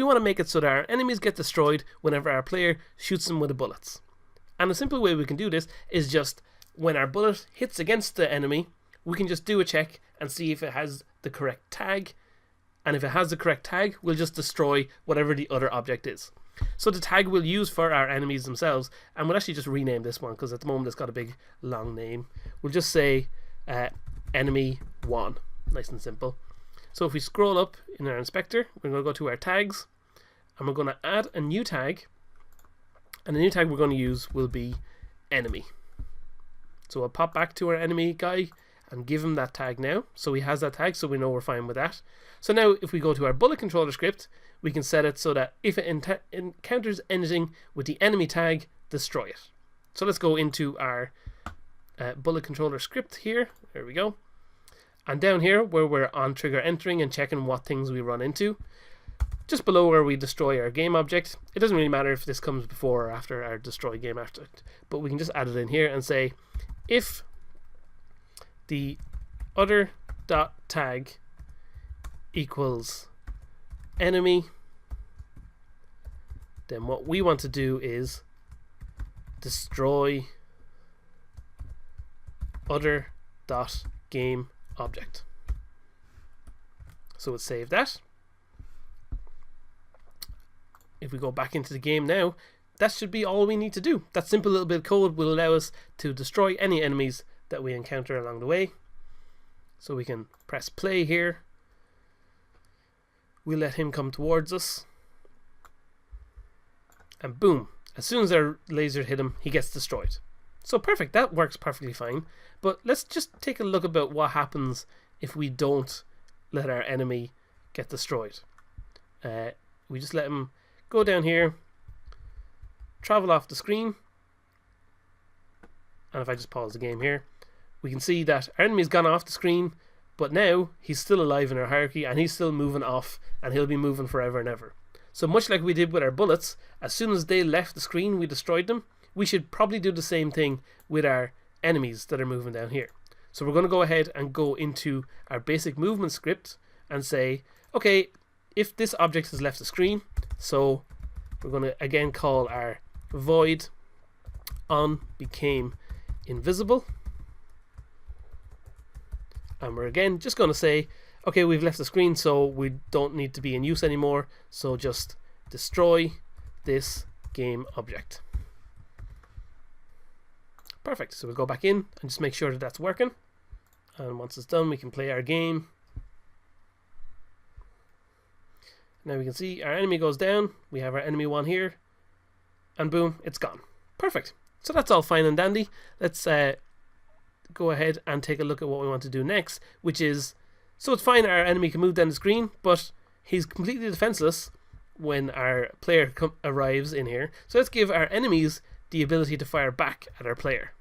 want to make it so that our enemies get destroyed whenever our player shoots them with the bullets. And a simple way we can do this is just when our bullet hits against the enemy, we can just do a check and see if it has the correct tag. And if it has the correct tag, we'll just destroy whatever the other object is. So the tag we'll use for our enemies themselves, and we'll actually just rename this one because at the moment it's got a big long name. We'll just say enemy 1, nice and simple. So if we scroll up in our inspector, we're going to go to our tags, and we're going to add a new tag, and the new tag we're going to use will be enemy. So we'll pop back to our enemy guy and give him that tag now. So he has that tag, so we know we're fine with that. So now if we go to our bullet controller script, we can set it so that if it encounters anything with the enemy tag, destroy it. So let's go into our bullet controller script here. There we go. And down here where we're on trigger entering and checking what things we run into, just below where we destroy our game object, it doesn't really matter if this comes before or after our destroy game object, but we can just add it in here and say if the other dot tag equals enemy, then what we want to do is destroy other dot game object. So we'll save that. If we go back into the game now, that should be all we need to do. That simple little bit of code will allow us to destroy any enemies that we encounter along the way. So we can press play here. We'll let him come towards us. And boom, as soon as our laser hit him, he gets destroyed. So perfect, that works perfectly fine. But let's just take a look about what happens if we don't let our enemy get destroyed. We just let him go down here, travel off the screen, and if I just pause the game here, we can see that our enemy's gone off the screen, but now he's still alive in our hierarchy and he's still moving off, and he'll be moving forever and ever. So much like we did with our bullets, as soon as they left the screen we destroyed them. We should probably do the same thing with our enemies that are moving down here. So we're going to go ahead and go into our basic movement script and say, okay, if this object has left the screen, so we're going to again call our void on became invisible, and we're again just going to say, okay, we've left the screen, so we don't need to be in use anymore, so just destroy this game object. Perfect. So we'll go back in and just make sure that that's working, and once it's done we can play our game. Now we can see our enemy goes down, we have our enemy 1 here, and boom, it's gone. Perfect. So that's all fine and dandy. Let's go ahead and take a look at what we want to do next, which is, so it's fine, our enemy can move down the screen, but he's completely defenseless when our player arrives in here. So let's give our enemies the ability to fire back at our player.